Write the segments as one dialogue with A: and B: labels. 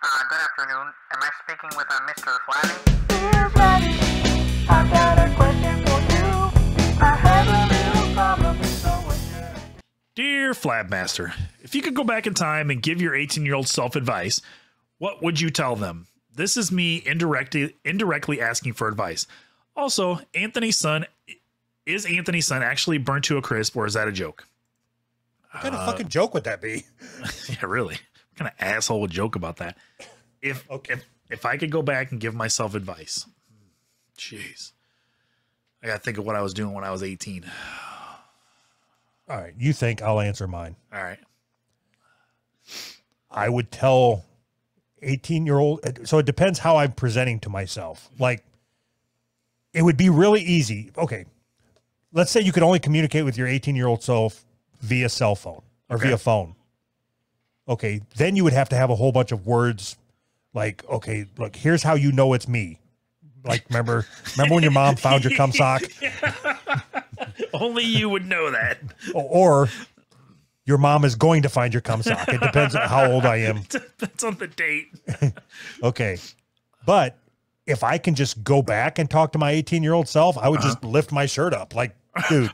A: Good afternoon. Am I speaking with Mr. Flabby?
B: Dear Flabby, I've got a question for you. I have a little problem, so what should I do?
C: Dear Flabmaster, if you could go back in time and give your 18-year-old self advice, what would you tell them? This is me indirectly asking for advice. Also, is Anthony's son actually burnt to a crisp, or is that a joke?
D: What kind of fucking joke would that be?
C: Yeah, really. What kind of asshole would joke about that? If I could go back and give myself advice, jeez, I gotta think of what I was doing when I was 18.
D: All right, you think, I'll answer mine.
C: All right.
D: I would tell 18-year-old, so it depends how I'm presenting to myself. Like, it would be really easy. Okay, let's say you could only communicate with your 18-year-old self via cell phone or via phone. Okay, then you would have to have a whole bunch of words like, okay, look, here's how you know it's me. Like, remember when your mom found your cum sock?
C: Only you would know that.
D: Or your mom is going to find your cum sock. It depends on how old I am.
C: Depends on the date.
D: Okay. But if I can just go back and talk to my 18-year-old self, I would just lift my shirt up. Like, dude.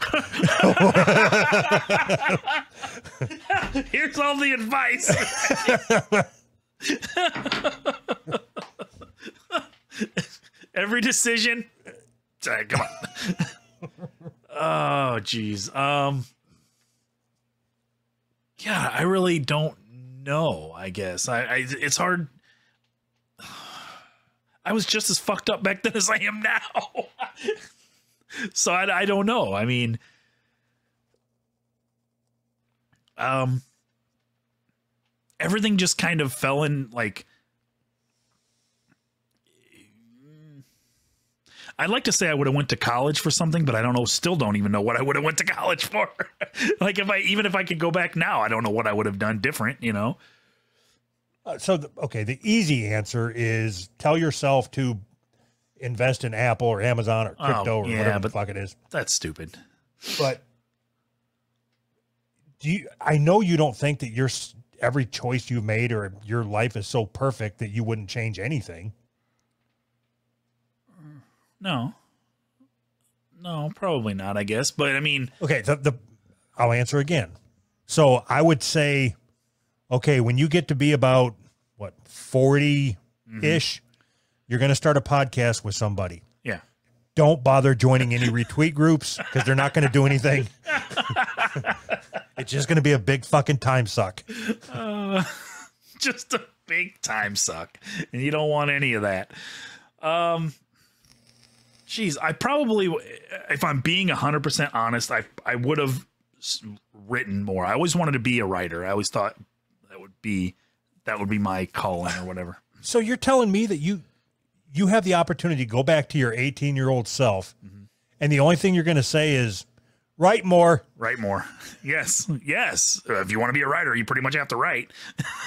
C: Here's all the advice. Every decision. Sorry, come on. Oh, geez. Yeah, I really don't know, I guess. It's hard. I was just as fucked up back then as I am now. So I don't know. I mean, everything just kind of fell in, like, I'd like to say I would have went to college for something, but I don't know, still don't even know what I would have went to college for. Like, even if I could go back now, I don't know what I would have done different, you know?
D: Okay, the easy answer is tell yourself to invest in Apple or Amazon or crypto or whatever the fuck it is.
C: That's stupid.
D: But I know you don't think that every choice you've made or your life is so perfect that you wouldn't change anything.
C: No, probably not, I guess. But I mean,
D: okay, I'll answer again. So I would say, okay, when you get to be about what, 40-ish, you're going to start a podcast with somebody.
C: Yeah.
D: Don't bother joining any retweet groups because they're not going to do anything. It's just going to be a big fucking time suck.
C: Just a big time suck. And you don't want any of that. Geez, I probably, if I'm being 100% honest, I would have written more. I always wanted to be a writer. I always thought that would be my calling or whatever.
D: So you're telling me that you have the opportunity to go back to your 18-year-old self, and the only thing you're going to say is, write more.
C: Write more. Yes. Yes. If you want to be a writer, you pretty much have to write.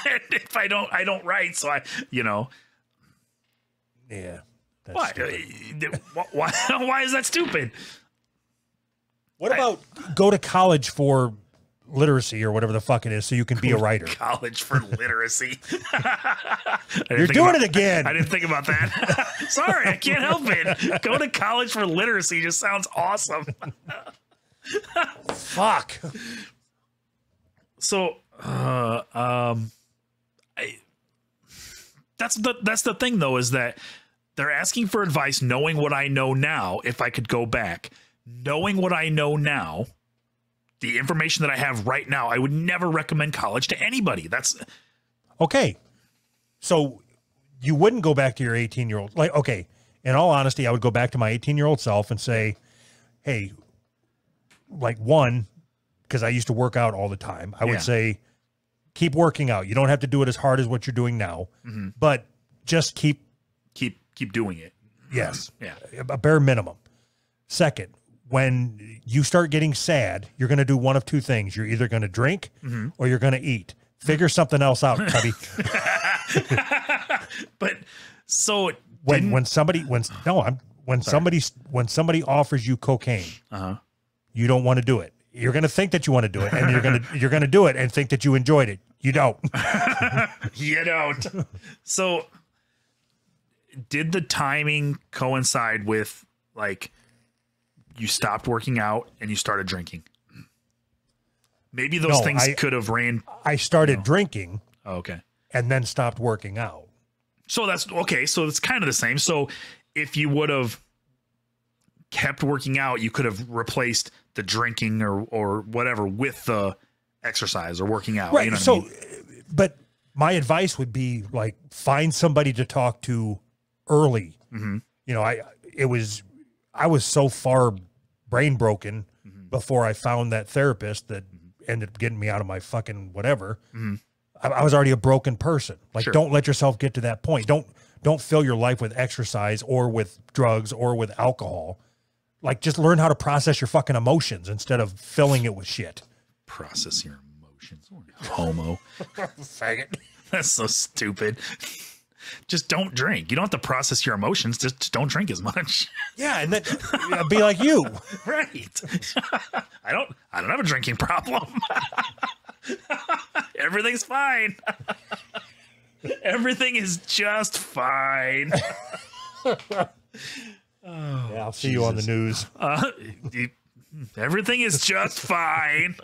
C: And if I don't write. So
D: Yeah.
C: Why? Why is that stupid?
D: What about go to college for literacy or whatever the fuck it is so you can be a writer?
C: College for literacy.
D: You're doing it again.
C: I didn't think about that. Sorry, I can't help it. Go to college for literacy just sounds awesome.
D: Fuck.
C: So, that's the thing though, is that they're asking for advice knowing what I know now. If I could go back, knowing what I know now, the information that I have right now, I would never recommend college to anybody. That's
D: okay. So you wouldn't go back to your 18-year-old. Like, okay, in all honesty, I would go back to my 18-year-old self and say, hey, like, one, because I used to work out all the time. I would say, keep working out. You don't have to do it as hard as what you're doing now, but just keep
C: doing it.
D: Yes.
C: Yeah.
D: A bare minimum. Second, when you start getting sad, you're going to do one of two things. You're either going to drink or you're going to eat. Figure something else out, Cubby.
C: But so
D: when somebody offers you cocaine, you don't want to do it. you're going to think that you want to do it, and you're going to do it and think that you enjoyed it. You don't.
C: You don't. So did the timing coincide with like you stopped working out and you started drinking? Maybe those things could have ran.
D: I started drinking.
C: Oh, okay.
D: And then stopped working out.
C: So that's okay. So it's kind of the same. So if you would have kept working out, you could have replaced the drinking or whatever with the exercise or working out.
D: Right.
C: You know what
D: So,
C: I mean?
D: but my advice would be like, find somebody to talk to early.
C: Mm-hmm.
D: You know, I was so far brain broken before I found that therapist that ended up getting me out of my fucking whatever.
C: Mm-hmm.
D: I was already a broken person. Like,
C: Sure.
D: don't let yourself get to that point. Don't fill your life with exercise or with drugs or with alcohol. Like, just learn how to process your fucking emotions instead of filling it with shit.
C: Process your emotions. Homo.
D: Faggot.
C: That's so stupid. Just don't drink. You don't have to process your emotions. Just don't drink as much.
D: Yeah, and then be like you.
C: Right. I don't have a drinking problem. Everything's fine. Everything is just fine.
D: Yeah, I'll see you on the news.
C: Everything is just fine.